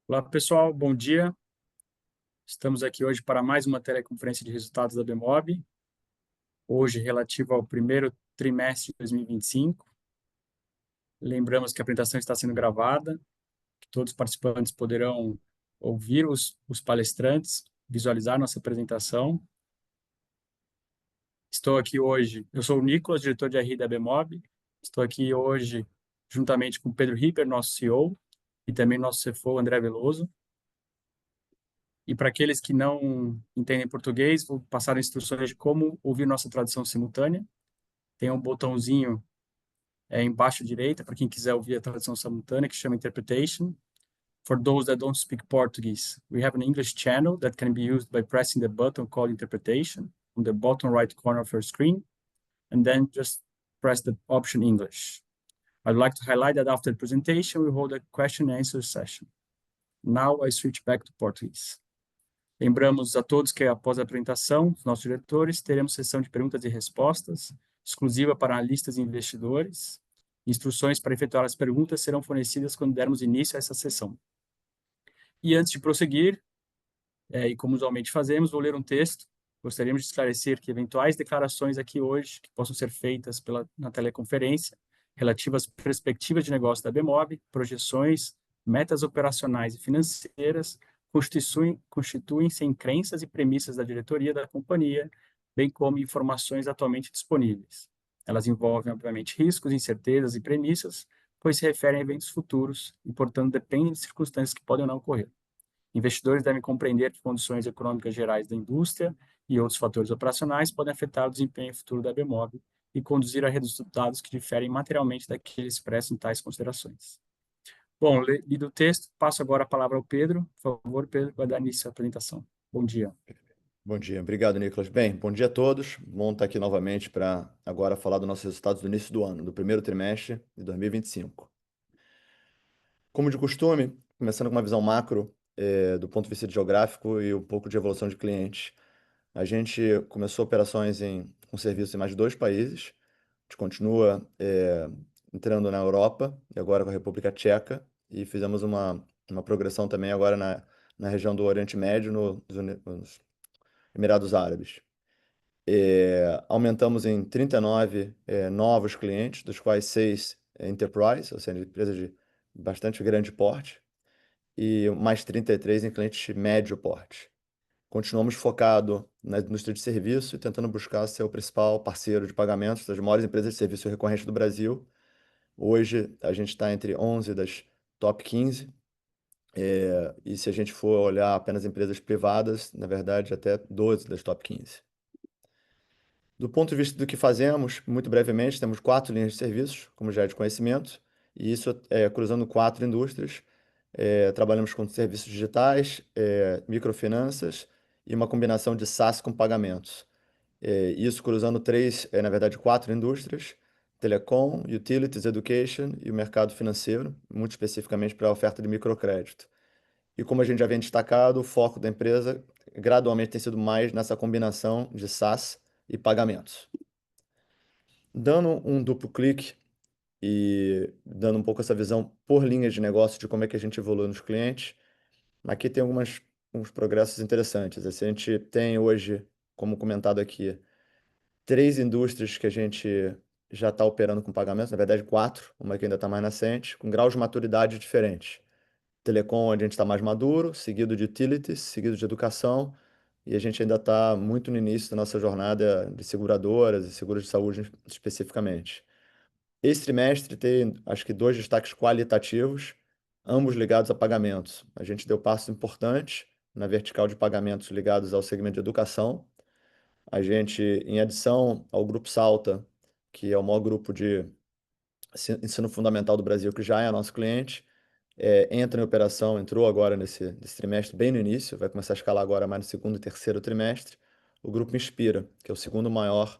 Olá, pessoal, bom dia. Estamos aqui hoje para mais uma teleconferência de resultados da Bemob, hoje relativo ao primeiro trimestre de 2025. Lembramos que a apresentação está sendo gravada, que todos os participantes poderão ouvir os palestrantes, visualizar nossa apresentação. Estou aqui hoje, eu sou o Nicolas, diretor de RI da Bemob. Estou aqui hoje juntamente com o Pedro Ripper, nosso CEO, e também nosso CFO, André Veloso. E para aqueles que não entendem português, vou passar instruções de como ouvir nossa tradução simultânea. Tem um botãozinho embaixo à direita para quem quiser ouvir a tradução simultânea, que chama Interpretation. For those that don't speak Portuguese, we have an English channel that can be used by pressing the button called Interpretation on the bottom right corner of your screen, and then just press the option English. I'd like to highlight that after the presentation, we hold a question and answer session. Now I switch back to Portuguese. Lembramos a todos que, após a apresentação dos nossos diretores, teremos sessão de perguntas e respostas, exclusiva para analistas e investidores. Instruções para efetuar as perguntas serão fornecidas quando dermos início a essa sessão. E antes de prosseguir, e como usualmente fazemos, vou ler um texto. Gostaríamos de esclarecer que eventuais declarações aqui hoje, que possam ser feitas na teleconferência, relativas às perspectivas de negócio da Bemob, projeções, metas operacionais e financeiras, constituem-se em crenças e premissas da diretoria da companhia, bem como informações atualmente disponíveis. Elas envolvem, obviamente, riscos, incertezas e premissas, pois se referem a eventos futuros e, portanto, dependem de circunstâncias que podem ou não ocorrer. Investidores devem compreender que condições econômicas gerais da indústria e outros fatores operacionais podem afetar o desempenho futuro da Bemob e conduzir a resultados que diferem materialmente daqueles expressos em tais considerações. Bom, lido o texto, passo agora a palavra ao Pedro. Por favor, Pedro, vai dar início à apresentação. Bom dia. Bom dia, obrigado, Nicolas. Bem, bom dia a todos. Bom estar aqui novamente para agora falar dos nossos resultados do início do ano, do primeiro trimestre de 2025. Como de costume, começando com uma visão macro, do ponto de vista geográfico e um pouco de evolução de clientes. A gente começou operações com serviços em mais de 2 países. A gente continua entrando na Europa e agora com a República Tcheca e fizemos uma progressão também agora na região do Oriente Médio, nos Emirados Árabes. Aumentamos em 39 novos clientes, dos quais 6 enterprise, ou seja, empresas de bastante grande porte, e mais 33 em clientes de médio porte. Continuamos focado na indústria de serviço e tentando buscar ser o principal parceiro de pagamentos das maiores empresas de serviço recorrente do Brasil. Hoje, a gente está entre 11 das top 15, e se a gente for olhar apenas empresas privadas, na verdade, até 12 das top 15. Do ponto de vista do que fazemos, muito brevemente, temos 4 linhas de serviços, como já é de conhecimento, e isso cruzando 4 indústrias. Trabalhamos com serviços digitais, microfinanças e uma combinação de SaaS com pagamentos. Isso cruzando na verdade, 4 indústrias: telecom, utilities, education e o mercado financeiro, muito especificamente para a oferta de microcrédito. E como a gente já vem destacado, o foco da empresa gradualmente tem sido mais nessa combinação de SaaS e pagamentos. Dando um duplo clique e dando um pouco essa visão por linhas de negócio de como é que a gente evolui nos clientes, aqui tem uns progressos interessantes. A gente tem hoje, como comentado aqui, 3 indústrias que a gente já está operando com pagamentos, na verdade 4, uma que ainda está mais nascente, com graus de maturidade diferentes. Telecom, onde a gente está mais maduro, seguido de utilities, seguido de educação, e a gente ainda está muito no início da nossa jornada de seguradoras e seguros de saúde especificamente. Esse trimestre tem, acho que, 2 destaques qualitativos, ambos ligados a pagamentos. A gente deu passos importantes na vertical de pagamentos ligados ao segmento de educação. A gente, em adição ao Grupo Salta, que é o maior grupo de ensino fundamental do Brasil, que já é nosso cliente, entra em operação, entrou agora nesse trimestre, bem no início, vai começar a escalar agora mais no segundo e terceiro trimestre, o Grupo Inspira, que é o segundo maior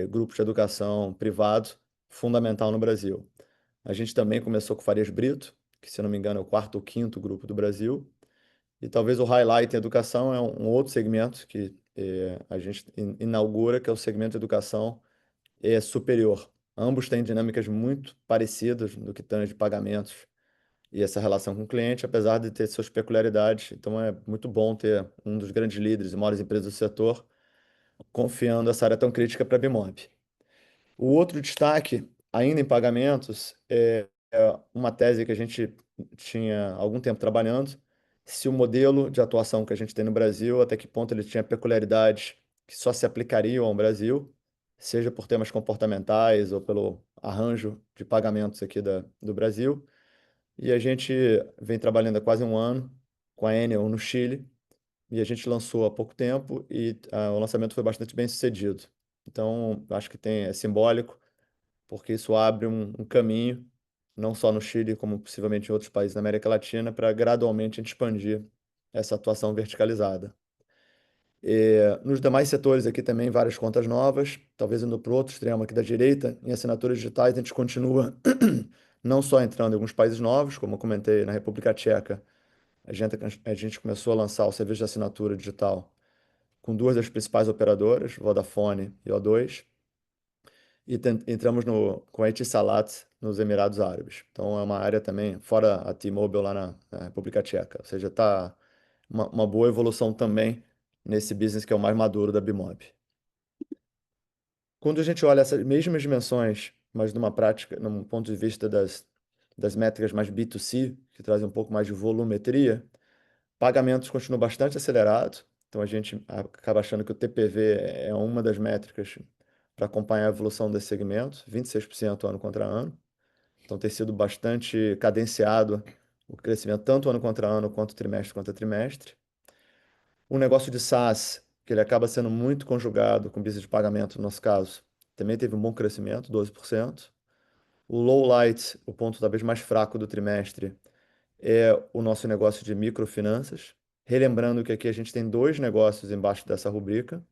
grupo de educação privado fundamental no Brasil. A gente também começou com o Farias Brito, que, se não me engano, é o quarto ou quinto grupo do Brasil. E talvez o highlight em educação é um outro segmento que a gente inaugura, que é o segmento de educação superior. Ambos têm dinâmicas muito parecidas no que tange de pagamentos e essa relação com o cliente, apesar de ter suas peculiaridades. Então é muito bom ter um dos grandes líderes e maiores empresas do setor confiando essa área tão crítica para a Bimop. O outro destaque, ainda em pagamentos, é uma tese que a gente tinha há algum tempo trabalhando, se o modelo de atuação que a gente tem no Brasil, até que ponto ele tinha peculiaridades que só se aplicariam ao Brasil, seja por temas comportamentais ou pelo arranjo de pagamentos aqui do Brasil. E a gente vem trabalhando há quase um ano com a Enel no Chile, e a gente lançou há pouco tempo e o lançamento foi bastante bem sucedido. Então, acho que é simbólico, porque isso abre um caminho, não só no Chile, como possivelmente em outros países da América Latina, para gradualmente a gente expandir essa atuação verticalizada. Nos demais setores aqui também várias contas novas, talvez indo para o outro extremo aqui da direita, em assinaturas digitais a gente continua não só entrando em alguns países novos, como eu comentei na República Tcheca, a gente começou a lançar o serviço de assinatura digital com duas das principais operadoras, Vodafone e O2, e entramos com a Etisalat nos Emirados Árabes. Então é uma área também, fora a T-Mobile lá na República Tcheca. Ou seja, está uma boa evolução também nesse business que é o mais maduro da Bimob. Quando a gente olha essas mesmas dimensões, mas numa prática, num ponto de vista das métricas mais B2C, que trazem um pouco mais de volumetria, pagamentos continuam bastante acelerados, então a gente acaba achando que o TPV é uma das métricas para acompanhar a evolução desse segmento, 26% ano contra ano. Então tem sido bastante cadenciado o crescimento tanto ano contra ano quanto trimestre contra trimestre. O negócio de SaaS, que ele acaba sendo muito conjugado com business de pagamento, no nosso caso, também teve um bom crescimento, 12%. O lowlight, o ponto talvez mais fraco do trimestre, é o nosso negócio de microfinanças. Relembrando que aqui a gente tem dois negócios embaixo dessa rubrica.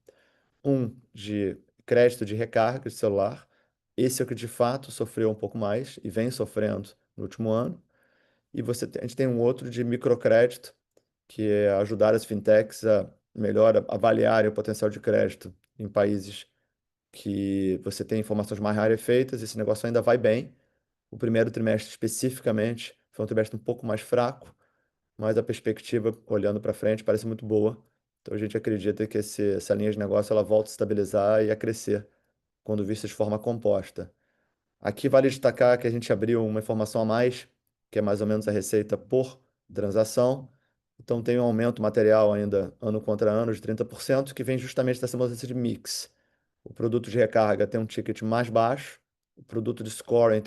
Um de crédito de recarga de celular. Esse é o que de fato sofreu um pouco mais e vem sofrendo no último ano. E a gente tem um outro de microcrédito, que é ajudar as fintechs a melhor avaliarem o potencial de crédito em países que você tem informações mais rarefeitas. Esse negócio ainda vai bem. O primeiro trimestre especificamente foi um trimestre um pouco mais fraco, mas a perspectiva, olhando para frente, parece muito boa. Então a gente acredita que essa linha de negócio ela volta a estabilizar e a crescer quando vista de forma composta. Aqui vale destacar que a gente abriu uma informação a mais, que é mais ou menos a receita por transação. Então tem um aumento material ainda ano contra ano de 30%, que vem justamente dessa mudança de mix. O produto de recarga tem um ticket mais baixo, o produto de scoring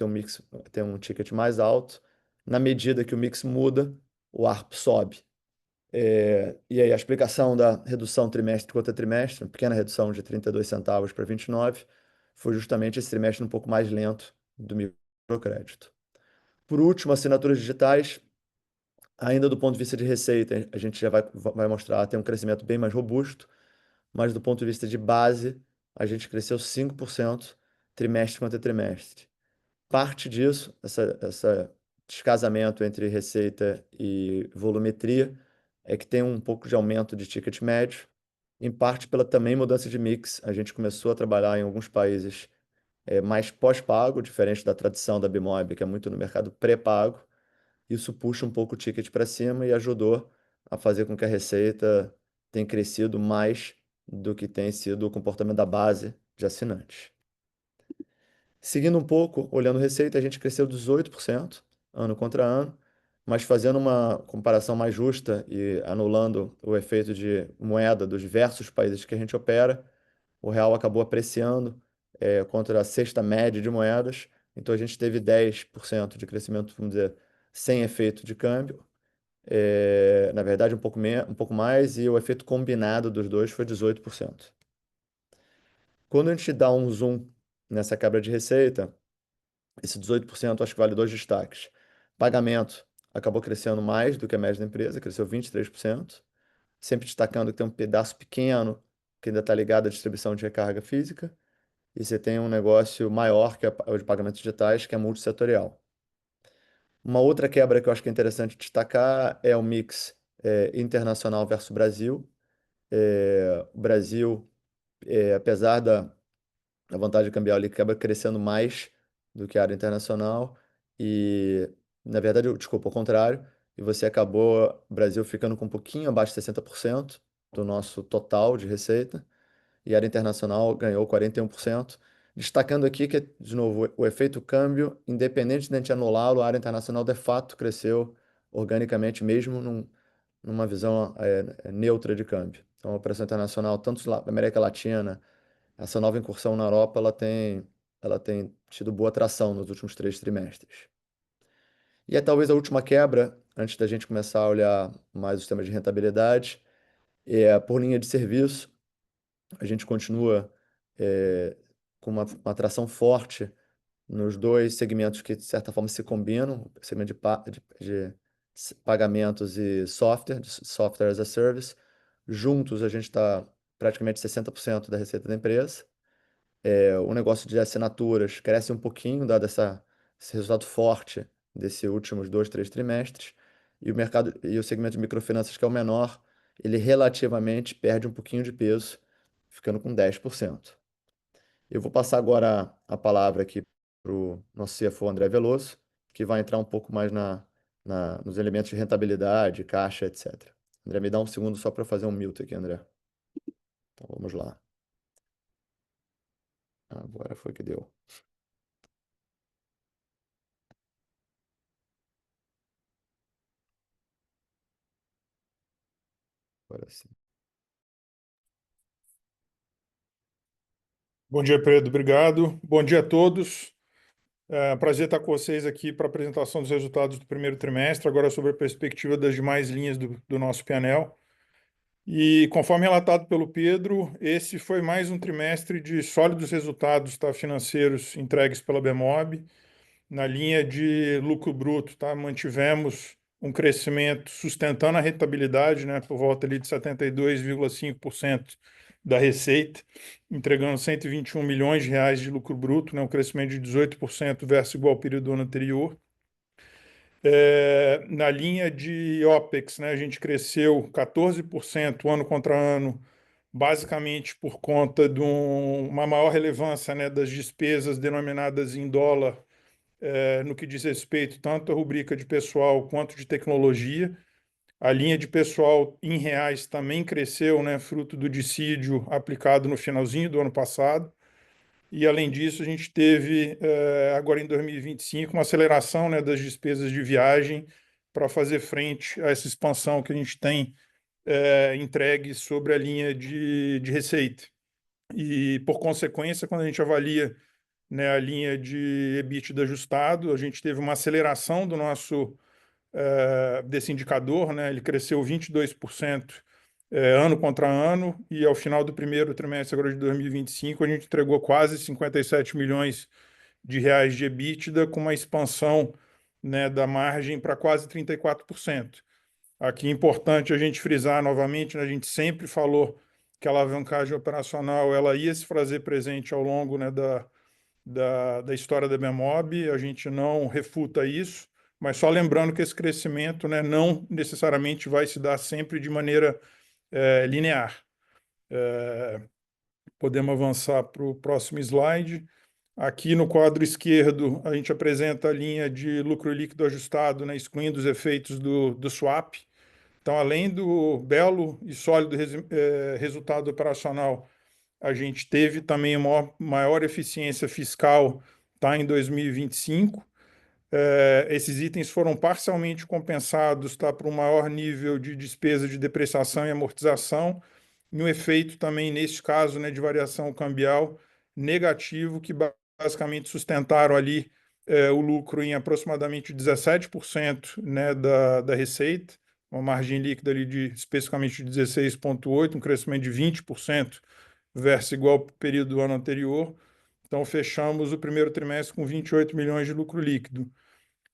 tem um ticket mais alto. Na medida que o mix muda, o ARPU sobe. E aí a explicação da redução trimestre contra trimestre, uma pequena redução de 32 centavos para 29, foi justamente esse trimestre um pouco mais lento do microcrédito. Por último, assinaturas digitais, ainda do ponto de vista de receita, a gente já vai mostrar, tem um crescimento bem mais robusto, mas do ponto de vista de base, a gente cresceu 5% trimestre contra trimestre. Parte disso, essa descasamento entre receita e volumetria, é que tem um pouco de aumento de ticket médio, em parte pela também mudança de mix. A gente começou a trabalhar em alguns países mais pós-pago, diferente da tradição da Bimob, que é muito no mercado pré-pago. Isso puxa um pouco o ticket para cima e ajudou a fazer com que a receita tenha crescido mais do que tem sido o comportamento da base de assinantes. Seguindo um pouco, olhando receita, a gente cresceu 18% ano contra ano, mas fazendo uma comparação mais justa e anulando o efeito de moeda dos diversos países que a gente opera, o real acabou apreciando contra a cesta média de moedas, então a gente teve 10% de crescimento, vamos dizer, sem efeito de câmbio. Na verdade, um pouco mais, e o efeito combinado dos dois foi 18%. Quando a gente dá um zoom nessa quebra de receita, esse 18% acho que vale dois destaques. Pagamento acabou crescendo mais do que a média da empresa, cresceu 23%, sempre destacando que tem um pedaço pequeno que ainda está ligado à distribuição de recarga física, e você tem um negócio maior, que é o de pagamentos digitais, que é multissetorial. Uma outra quebra que eu acho que é interessante destacar é o mix internacional versus Brasil. O Brasil, apesar da vantagem cambial, ele acaba crescendo mais do que a área internacional, e Na verdade, desculpa, ao contrário, e você acabou, o Brasil ficando com um pouquinho abaixo de 60% do nosso total de receita, e a área internacional ganhou 41%. Destacando aqui que, de novo, o efeito câmbio, independente de a gente anulá-lo, a área internacional de fato cresceu organicamente, mesmo numa visão neutra de câmbio. Então, a operação internacional, tanto na América Latina, essa nova incursão na Europa, ela tem tido boa atração nos últimos 3 trimestres. E é talvez a última quebra, antes da gente começar a olhar mais os temas de rentabilidade, é por linha de serviço. A gente continua com uma atração forte nos dois segmentos que, de certa forma, se combinam, o segmento de pagamentos e software as a service. Juntos, a gente está praticamente 60% da receita da empresa. O negócio de assinaturas cresce um pouquinho, dado esse resultado forte desses últimos 2, 3 trimestres. E o segmento de microfinanças, que é o menor, ele relativamente perde um pouquinho de peso, ficando com 10%. Eu vou passar agora a palavra aqui para o nosso CFO, André Veloso, que vai entrar um pouco mais nos elementos de rentabilidade, caixa, etc. André, me dá um segundo só para fazer um mute aqui, André. Então vamos lá. Agora foi que deu. Agora sim. Bom dia, Pedro. Obrigado. Bom dia a todos. É um prazer estar com vocês aqui para a apresentação dos resultados do primeiro trimestre, agora sobre a perspectiva das demais linhas do nosso P&L. E, conforme relatado pelo Pedro, esse foi mais um trimestre de sólidos resultados, tá, financeiros entregues pela Bemob. Na linha de lucro bruto, tá, mantivemos um crescimento sustentando a rentabilidade, né, por volta ali de 72,5% da receita, entregando 121 milhões de reais de lucro bruto, né, um crescimento de 18% versus igual período do ano anterior. Na linha de OPEX, né, a gente cresceu 14% ano contra ano, basicamente por conta de uma maior relevância, né, das despesas denominadas em dólar, no que diz respeito tanto à rubrica de pessoal quanto de tecnologia. A linha de pessoal em reais também cresceu, né, fruto do dissídio aplicado no finalzinho do ano passado. E, além disso, a gente teve, agora em 2025, uma aceleração, né, das despesas de viagem para fazer frente a essa expansão que a gente tem entregue sobre a linha de receita. E, por consequência, quando a gente avalia, né, a linha de EBITDA ajustado, a gente teve uma aceleração do nosso desse indicador, né? Ele cresceu 22% ano contra ano, e ao final do primeiro trimestre agora de 2025, a gente entregou quase 57 milhões de reais de EBITDA, com uma expansão, né, da margem para quase 34%. Aqui é importante a gente frisar novamente, né, a gente sempre falou que a alavancagem operacional ela ia se fazer presente ao longo, né, da história da Bemob, a gente não refuta isso, mas só lembrando que esse crescimento, né, não necessariamente vai se dar sempre de maneira linear. Podemos avançar para o próximo slide. Aqui no quadro esquerdo, a gente apresenta a linha de lucro líquido ajustado, né, excluindo os efeitos do swap. Então, além do belo e sólido resultado operacional, a gente teve também uma maior eficiência fiscal, tá, em 2025. Esses itens foram parcialmente compensados, tá, por um maior nível de despesa de depreciação e amortização, e um efeito também, neste caso, né, de variação cambial negativo, que basicamente sustentaram ali o lucro em aproximadamente 17%, né, da receita, uma margem líquida ali de especificamente de 16,8%, um crescimento de 20% versus igual período do ano anterior. Então, fechamos o primeiro trimestre com 28 milhões de lucro líquido.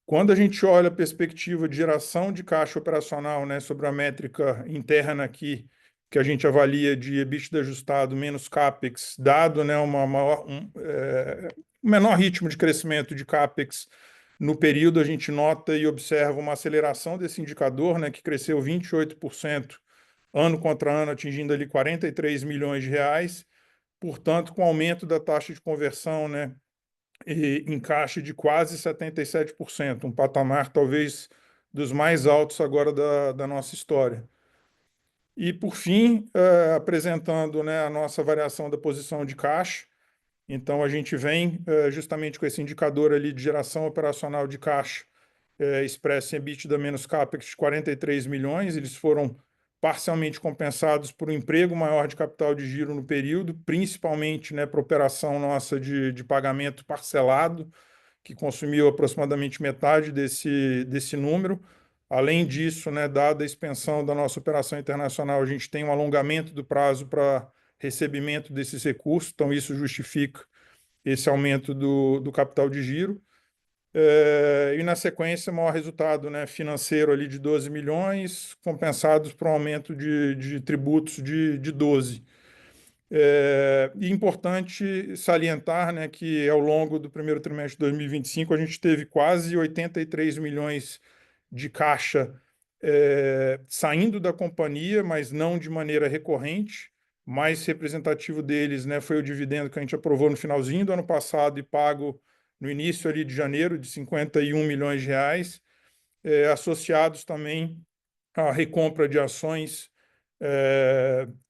Quando a gente olha a perspectiva de geração de caixa operacional, né, sobre a métrica interna aqui, que a gente avalia de EBITDA ajustado menos CAPEX, dado, né, um menor ritmo de crescimento de CAPEX no período, a gente nota e observa uma aceleração desse indicador, né, que cresceu 28% ano contra ano, atingindo ali 43 milhões de reais. Portanto, com o aumento da taxa de conversão, né, em caixa de quase 77%, um patamar talvez dos mais altos agora da nossa história. E, por fim, apresentando, né, a nossa variação da posição de caixa. Então, a gente vem justamente com esse indicador ali de geração operacional de caixa, expresso em EBITDA menos CAPEX de 43 milhões. Eles foram parcialmente compensados por um emprego maior de capital de giro no período, principalmente, né, para operação nossa de pagamento parcelado, que consumiu aproximadamente metade desse número. Além disso, né, dada a expansão da nossa operação internacional, a gente tem um alongamento do prazo para recebimento desses recursos, então isso justifica esse aumento do capital de giro. E na sequência, maior resultado, né, financeiro ali de 12 milhões, compensados por um aumento de tributos de 12. E importante salientar, né, que ao longo do primeiro trimestre de 2025, a gente teve quase 83 milhões de caixa saindo da companhia, mas não de maneira recorrente. Mais representativo deles, né, foi o dividendo que a gente aprovou no finalzinho do ano passado e pago no início ali de janeiro, de 51 milhões de reais, associados também à recompra de ações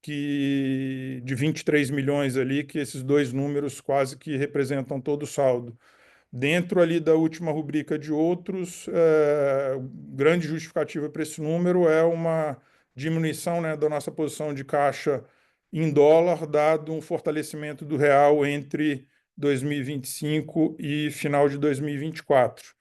de 23 milhões ali, que esses dois números quase que representam todo o saldo. Dentro ali da última rubrica de outros, grande justificativa para esse número é uma diminuição, né, da nossa posição de caixa em dólar, dado um fortalecimento do real entre 2025 e final de 2024.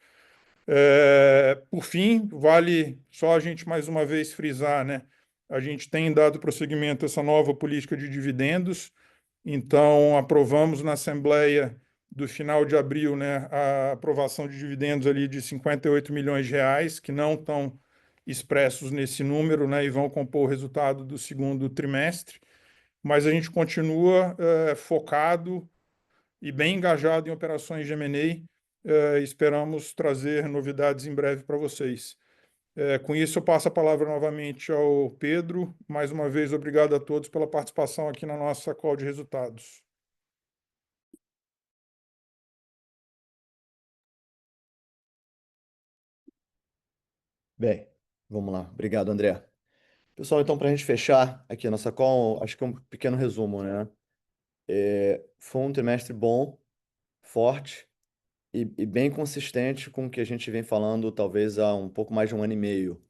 Por fim, vale só a gente mais uma vez frisar, né? A gente tem dado prosseguimento a essa nova política de dividendos, então aprovamos na Assembleia do final de abril, né, a aprovação de dividendos ali de 58 milhões de reais, que não estão expressos nesse número, né, e vão compor o resultado do segundo trimestre, mas a gente continua focado e bem engajado em operações de M&A. Esperamos trazer novidades em breve para vocês. Com isso, eu passo a palavra novamente ao Pedro. Mais uma vez, obrigado a todos pela participação aqui na nossa call de resultados. Bem, vamos lá. Obrigado, André. Pessoal, então, para a gente fechar aqui a nossa call, acho que é um pequeno resumo, né? Foi um trimestre bom, forte e bem consistente com o que a gente vem falando, talvez há um pouco mais de um ano e meio.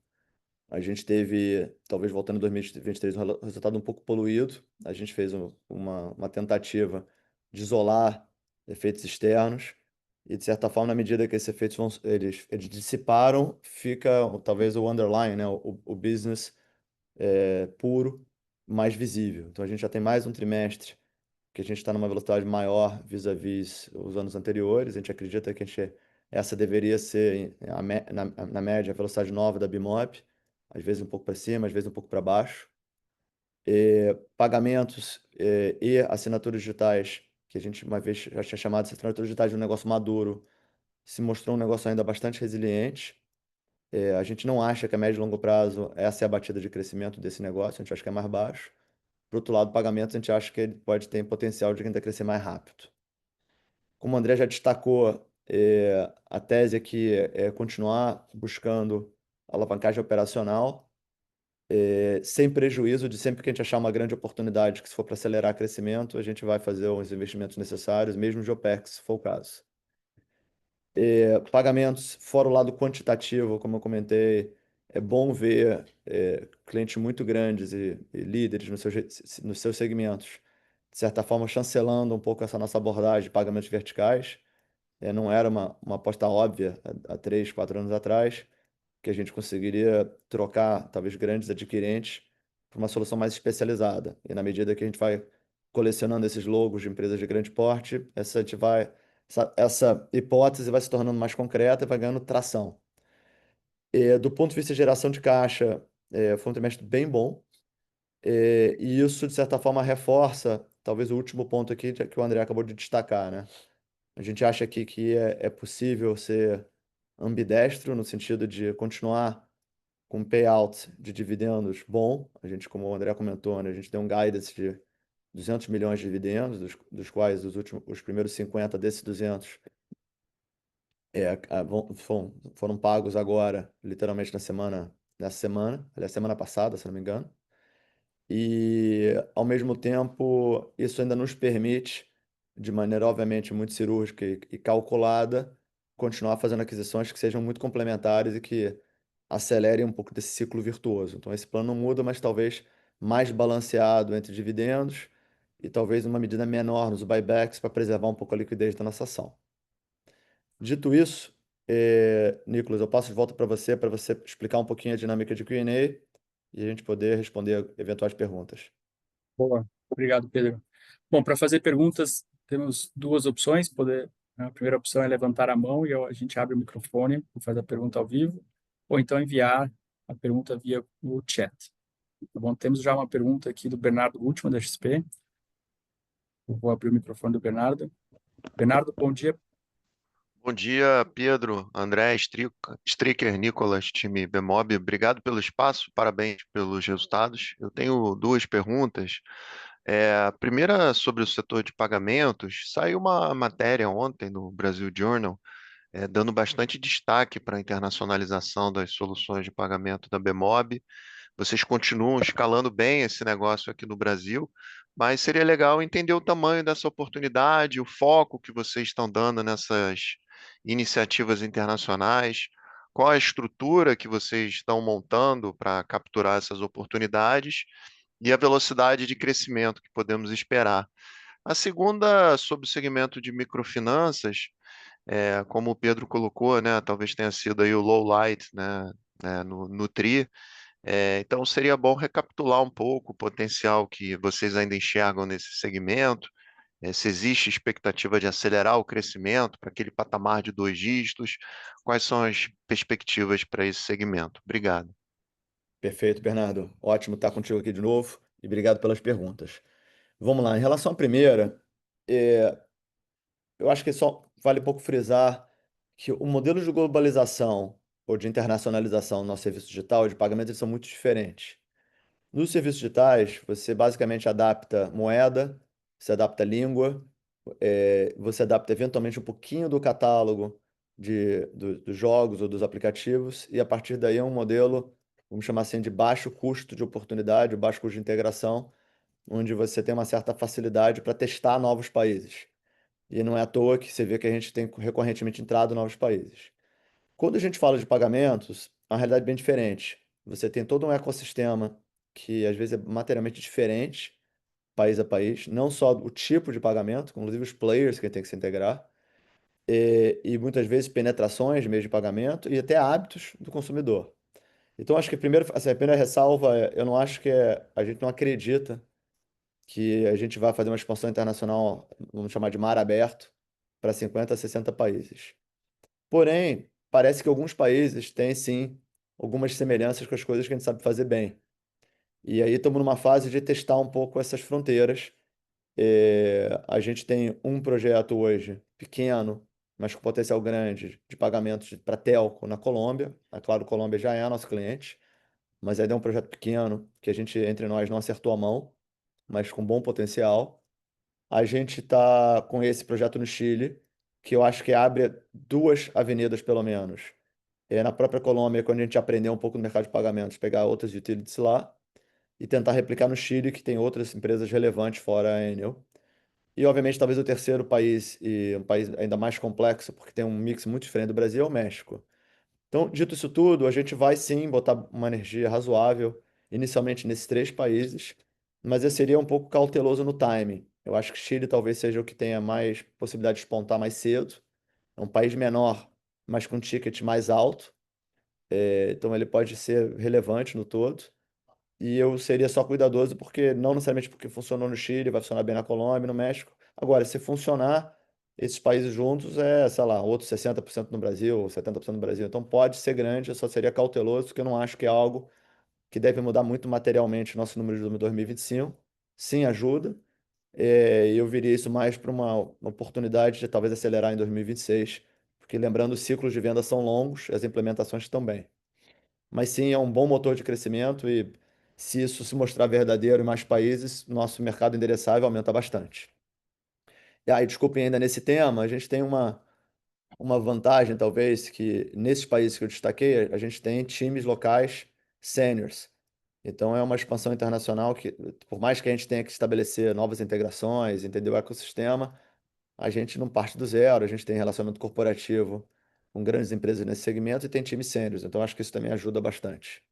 A gente teve, talvez voltando em 2023, um resultado um pouco poluído. A gente fez uma tentativa de isolar efeitos externos e, de certa forma, na medida que esses efeitos eles dissiparam, fica talvez o underlying, né, o business puro, mais visível. Então, a gente já tem mais um trimestre que a gente está numa velocidade maior vis-à-vis os anos anteriores. A gente acredita que essa deveria ser, na média, a velocidade nova da Bimop, às vezes um pouco para cima, às vezes um pouco para baixo. Pagamentos e assinaturas digitais, que a gente uma vez já tinha chamado de assinaturas digitais de um negócio maduro, se mostrou um negócio ainda bastante resiliente. A gente não acha que a médio e longo prazo essa é a batida de crescimento desse negócio, a gente acha que é mais baixo. Por outro lado, pagamentos, a gente acha que ele pode ter potencial de ainda crescer mais rápido. Como o André já destacou, a tese aqui é continuar buscando alavancagem operacional, sem prejuízo de sempre que a gente achar uma grande oportunidade, que se for para acelerar crescimento, a gente vai fazer os investimentos necessários, mesmo de OPEX, se for o caso. Pagamentos, fora o lado quantitativo, como eu comentei, é bom ver clientes muito grandes e líderes nos seus segmentos, de certa forma, chancelando um pouco essa nossa abordagem de pagamentos verticais. Não era uma aposta óbvia há 3, 4 anos atrás, que a gente conseguiria trocar, talvez, grandes adquirentes por uma solução mais especializada. E na medida que a gente vai colecionando esses logos de empresas de grande porte, essa hipótese vai se tornando mais concreta e vai ganhando tração. Do ponto de vista de geração de caixa, foi um trimestre bem bom. E isso, de certa forma, reforça, talvez, o último ponto aqui que o André acabou de destacar, né? A gente acha aqui que é possível ser ambidestro, no sentido de continuar com payout de dividendos bom. A gente, como o André comentou, né, a gente tem um guidance de 200 milhões de dividendos, dos quais os primeiros 50 desses 200 Foram pagos agora, literalmente nessa semana, aliás, semana passada, se não me engano. E, ao mesmo tempo, isso ainda nos permite, de maneira obviamente muito cirúrgica e calculada, continuar fazendo aquisições que sejam muito complementares e que acelerem um pouco desse ciclo virtuoso. Então, esse plano não muda, mas talvez mais balanceado entre dividendos e talvez uma medida menor nos buybacks para preservar um pouco a liquidez da nossa ação. Dito isso, Nicolas, eu passo de volta para você explicar um pouquinho a dinâmica de Q&A e a gente poder responder eventuais perguntas. Boa, obrigado, Pedro. Bom, para fazer perguntas, temos duas opções. A primeira opção é levantar a mão e a gente abre o microfone e faz a pergunta ao vivo, ou então enviar a pergunta via o chat. Tá bom? Temos já uma pergunta aqui do Bernardo Último, da XP. Eu vou abrir o microfone do Bernardo. Bernardo, bom dia. Bom dia, Pedro, André, Stricker, Nicolas, time Bemob. Obrigado pelo espaço, parabéns pelos resultados. Eu tenho duas perguntas. A primeira sobre o setor de pagamentos. Saiu uma matéria ontem no Brasil Journal, dando bastante destaque para a internacionalização das soluções de pagamento da Bemob. Vocês continuam escalando bem esse negócio aqui no Brasil, mas seria legal entender o tamanho dessa oportunidade, o foco que vocês estão dando nessas iniciativas internacionais, qual a estrutura que vocês estão montando para capturar essas oportunidades e a velocidade de crescimento que podemos esperar. A segunda, sobre o segmento de microfinanças, como o Pedro colocou, né, talvez tenha sido aí o low light, né, no TRI. Então, seria bom recapitular um pouco o potencial que vocês ainda enxergam nesse segmento, se existe expectativa de acelerar o crescimento para aquele patamar de 2 dígitos, quais são as perspectivas para esse segmento? Obrigado. Perfeito, Bernardo. Ótimo estar contigo aqui de novo e obrigado pelas perguntas. Vamos lá, em relação à primeira, eu acho que só vale um pouco frisar que o modelo de globalização ou de internacionalização do nosso serviço digital e de pagamento eles são muito diferentes. Nos serviços digitais, você basicamente adapta moeda, você adapta língua, você adapta eventualmente um pouquinho do catálogo dos jogos ou dos aplicativos, e a partir daí é um modelo, vamos chamar assim, de baixo custo de oportunidade, baixo custo de integração, onde você tem uma certa facilidade para testar novos países. E não é à toa que você vê que a gente tem recorrentemente entrado em novos países. Quando a gente fala de pagamentos, é uma realidade bem diferente. Você tem todo um ecossistema que às vezes é materialmente diferente, país a país, não só o tipo de pagamento, inclusive os players que tem que se integrar, e muitas vezes penetrações de meios de pagamento e até hábitos do consumidor. Então, acho que primeiro, assim, a primeira ressalva é, eu não acho que a gente não acredita que a gente vai fazer uma expansão internacional, vamos chamar de mar aberto, para 50, 60 países. Porém, parece que alguns países têm sim algumas semelhanças com as coisas que a gente sabe fazer bem. E aí estamos numa fase de testar um pouco essas fronteiras. A gente tem um projeto hoje pequeno, mas com potencial grande, de pagamentos para telco na Colômbia. É claro, a Colômbia já é nosso cliente, mas ainda é um projeto pequeno que a gente, entre nós, não acertou a mão, mas com bom potencial. A gente está com esse projeto no Chile, que eu acho que abre duas avenidas, pelo menos. Na própria Colômbia, quando a gente aprender um pouco no mercado de pagamentos, pegar outras utilities lá e tentar replicar no Chile, que tem outras empresas relevantes fora a Enel. E, obviamente, talvez o terceiro país, e um país ainda mais complexo, porque tem um mix muito diferente do Brasil, é o México. Então, dito isso tudo, a gente vai sim botar uma energia razoável, inicialmente nesses três países, mas eu seria um pouco cauteloso no timing. Eu acho que Chile talvez seja o que tenha mais possibilidade de despontar mais cedo. É um país menor, mas com ticket mais alto, então ele pode ser relevante no todo. E eu seria só cuidadoso porque não necessariamente porque funcionou no Chile, vai funcionar bem na Colômbia, no México. Agora, se funcionar esses países juntos, sei lá, outros 60% no Brasil, ou 70% no Brasil. Então pode ser grande, eu só seria cauteloso, porque eu não acho que é algo que deve mudar muito materialmente o nosso número de 2025. Sim, ajuda. E eu viria isso mais para uma oportunidade de talvez acelerar em 2026, porque lembrando, os ciclos de venda são longos, as implementações também. Mas sim, é um bom motor de crescimento e se isso se mostrar verdadeiro em mais países, nosso mercado endereçável aumenta bastante. E aí, desculpem ainda nesse tema, a gente tem uma vantagem, talvez, que nesses países que eu destaquei, a gente tem times locais seniors. Então, é uma expansão internacional que, por mais que a gente tenha que estabelecer novas integrações, entender o ecossistema, a gente não parte do zero, a gente tem relacionamento corporativo com grandes empresas nesse segmento e tem times sêniores. Então, acho que isso também ajuda bastante.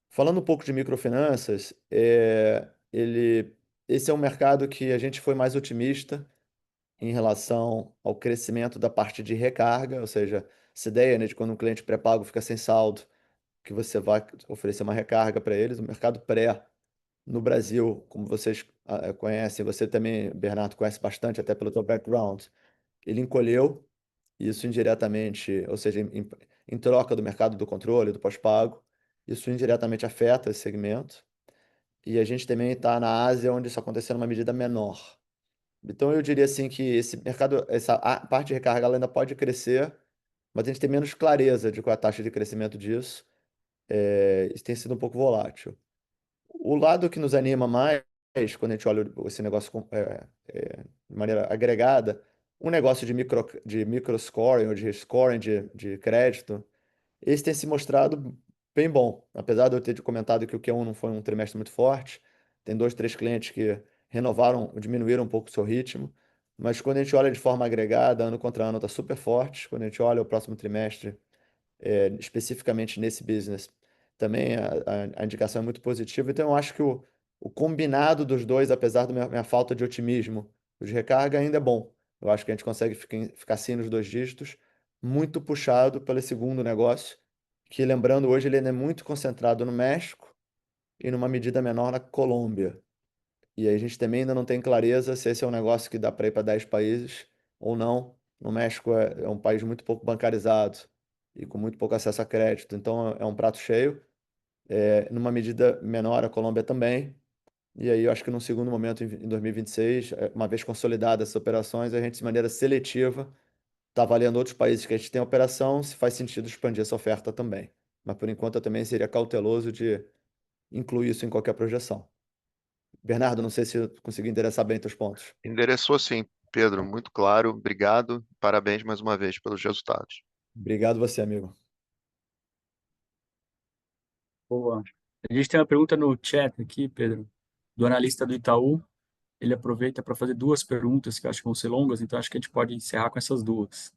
Falando um pouco de microfinanças, esse é um mercado que a gente foi mais otimista em relação ao crescimento da parte de recarga, ou seja, essa ideia, né, de quando um cliente pré-pago fica sem saldo, que você vai oferecer uma recarga para eles. O mercado pré no Brasil, como vocês conhecem, você também, Bernardo, conhece bastante, até pelo seu background, ele encolheu, isso indiretamente, ou seja, em troca do mercado do controle, do pós-pago, isso indiretamente afeta esse segmento. E a gente também está na Ásia, onde isso aconteceu numa medida menor. Então, eu diria assim que esse mercado, essa parte de recarga ela ainda pode crescer, mas a gente tem menos clareza de qual é a taxa de crescimento disso. Isso tem sido um pouco volátil. O lado que nos anima mais, quando a gente olha esse negócio de maneira agregada, um negócio de micro scoring ou de scoring de crédito, esse tem se mostrado bem bom. Apesar de eu ter comentado que o Q1 não foi um trimestre muito forte, tem dois, três clientes que renovaram, diminuíram um pouco o seu ritmo, mas quando a gente olha de forma agregada, ano contra ano está super forte. Quando a gente olha o próximo trimestre, especificamente nesse business, também a indicação é muito positiva. Então, eu acho que o combinado dos dois, apesar da minha falta de otimismo, o de recarga ainda é bom. Eu acho que a gente consegue ficar assim nos dois dígitos, muito puxado pelo segundo negócio, que, lembrando, hoje ele ainda é muito concentrado no México e, numa medida menor, na Colômbia. E aí a gente também ainda não tem clareza se esse é um negócio que dá para ir para 10 países ou não. No México é um país muito pouco bancarizado e com muito pouco acesso a crédito, então é um prato cheio. Numa medida menor, a Colômbia também. E aí eu acho que num segundo momento, em 2026, uma vez consolidadas essas operações, a gente, de maneira seletiva, está avaliando outros países que a gente tem operação, se faz sentido expandir essa oferta também. Mas por enquanto eu também seria cauteloso de incluir isso em qualquer projeção. Bernardo, não sei se eu consegui endereçar bem teus pontos. Endereçou sim, Pedro, muito claro. Obrigado. Parabéns mais uma vez pelos resultados. Obrigado você, amigo. Boa. A gente tem uma pergunta no chat aqui, Pedro, do analista do Itaú. Ele aproveita para fazer duas perguntas que eu acho que vão ser longas, então acho que a gente pode encerrar com essas duas.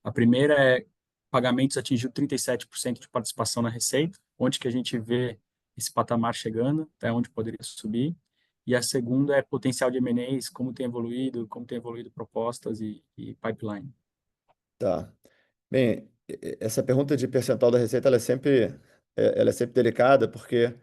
A primeira é: pagamentos atingiu 37% de participação na receita, onde que a gente vê esse patamar chegando, até onde poderia subir. E a segunda é potencial de M&As, como tem evoluído propostas e pipeline. Tá. Bem, essa pergunta de percentual da receita, ela é sempre delicada, porque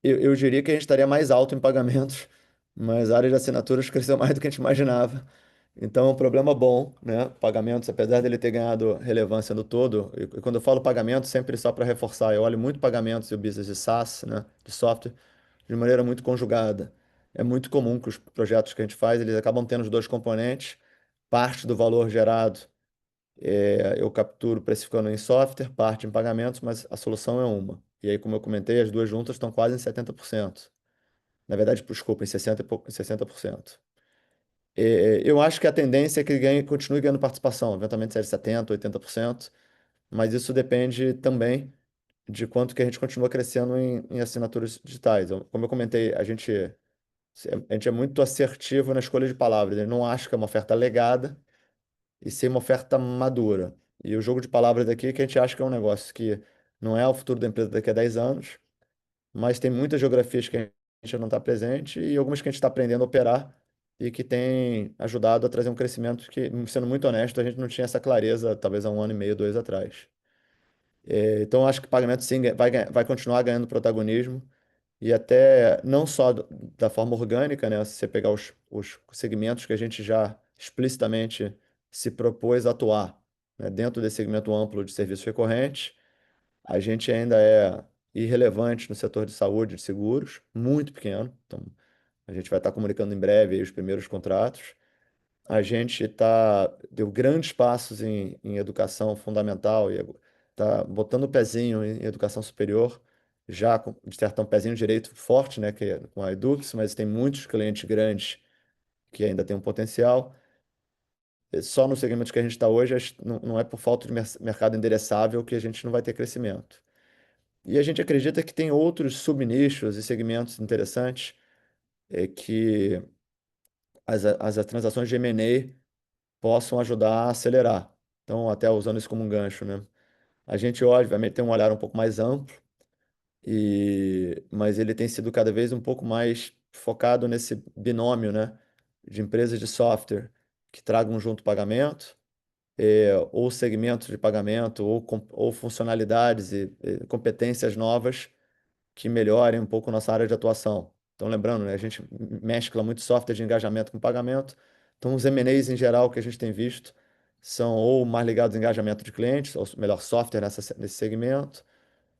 eu diria que a gente estaria mais alto em pagamentos, mas a área de assinaturas cresceu mais do que a gente imaginava. Então, é um problema bom, né? Pagamentos, apesar dele ter ganhado relevância no todo, e quando eu falo pagamento, sempre só para reforçar, eu olho muito pagamentos e o business de SaaS, né? De software, de maneira muito conjugada. É muito comum que os projetos que a gente faz, eles acabam tendo os dois componentes, parte do valor gerado eu capturo precificando em software, parte em pagamentos, mas a solução é uma. E aí, como eu comentei, as duas juntas estão quase em 70%. Na verdade, desculpa, em 60%. Eu acho que a tendência é que ele continue ganhando participação, eventualmente seja 70%, 80%, mas isso depende também de quanto que a gente continua crescendo em assinaturas digitais. Como eu comentei, a gente é muito assertivo na escolha de palavras. Ele não acha que é uma oferta legada, e ser uma oferta madura. E o jogo de palavras aqui é que a gente acha que é um negócio que não é o futuro da empresa daqui a 10 anos, mas tem muitas geografias que a gente não está presente e algumas que a gente está aprendendo a operar e que tem ajudado a trazer um crescimento que, sendo muito honesto, a gente não tinha essa clareza talvez há um ano e meio, dois atrás. Então, eu acho que o pagamento sim vai continuar ganhando protagonismo e até não só da forma orgânica, né? Se você pegar os segmentos que a gente já explicitamente se propôs a atuar, né? Dentro desse segmento amplo de serviços recorrentes, a gente ainda é irrelevante no setor de saúde e de seguros, muito pequeno. Então, a gente vai estar comunicando em breve aí os primeiros contratos. A gente deu grandes passos em educação fundamental e está botando o pezinho em educação superior, já de certo um pezinho direito forte, né, que é com a Edux, mas tem muitos clientes grandes que ainda têm um potencial. só no segmento que a gente está hoje, não é por falta de mercado endereçável que a gente não vai ter crescimento. E a gente acredita que tem outros subnichos e segmentos interessantes que as transações de M&A possam ajudar a acelerar. Então, até usando isso como um gancho, né? A gente, obviamente, tem um olhar um pouco mais amplo, mas ele tem sido cada vez um pouco mais focado nesse binômio, né? De empresas de software que tragam junto pagamento, ou segmentos de pagamento, ou funcionalidades e competências novas que melhorem um pouco nossa área de atuação. Então, lembrando, né, a gente mescla muito software de engajamento com pagamento. Então, os M&As em geral que a gente tem visto são ou mais ligados ao engajamento de clientes, ou melhor, software nesse segmento,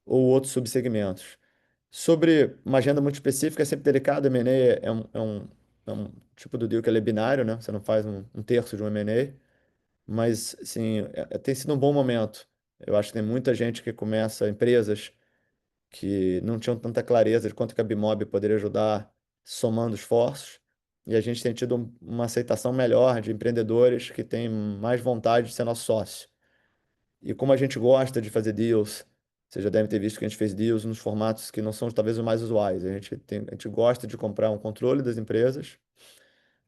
ou outros subsegmentos. Sobre uma agenda muito específica, é sempre delicado. M&A é um tipo do deal que ele é binário, né? Você não faz um terço de um M&A, mas, assim, tem sido um bom momento. Eu acho que tem muita gente que começa, empresas que não tinham tanta clareza de quanto que a Bimob poderia ajudar somando esforços. E a gente tem tido uma aceitação melhor de empreendedores que têm mais vontade de ser nosso sócio. E como a gente gosta de fazer deals, você já deve ter visto que a gente fez deals nos formatos que não são talvez os mais usuais. A gente gosta de comprar um controle das empresas,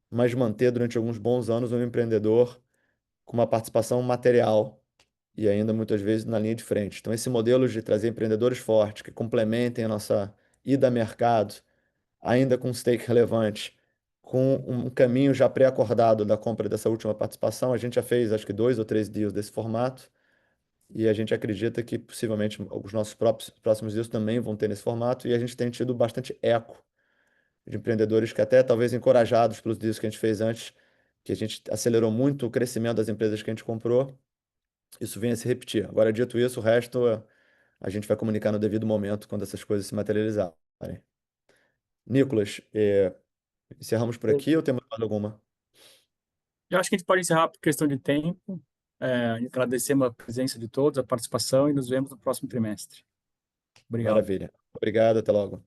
mas manter durante alguns bons anos um empreendedor com uma participação material e ainda muitas vezes na linha de frente. Então, esse modelo de trazer empreendedores fortes que complementem a nossa ida a mercado, ainda com stake relevante, com um caminho já pré-acordado da compra dessa última participação, a gente já fez acho que 2 ou 3 deals desse formato e a gente acredita que possivelmente os nossos próximos deals também vão ter nesse formato e a gente tem tido bastante eco de empreendedores que até talvez encorajados pelos deals que a gente fez antes, que a gente acelerou muito o crescimento das empresas que a gente comprou, isso vem a se repetir. Agora, dito isso, o resto a gente vai comunicar no devido momento quando essas coisas se materializarem. Nicolas, encerramos por aqui ou temos mais alguma? Eu acho que a gente pode encerrar por questão de tempo. Agradecemos a presença de todos, a participação e nos vemos no próximo trimestre. Obrigado. Maravilha. Obrigado, até logo.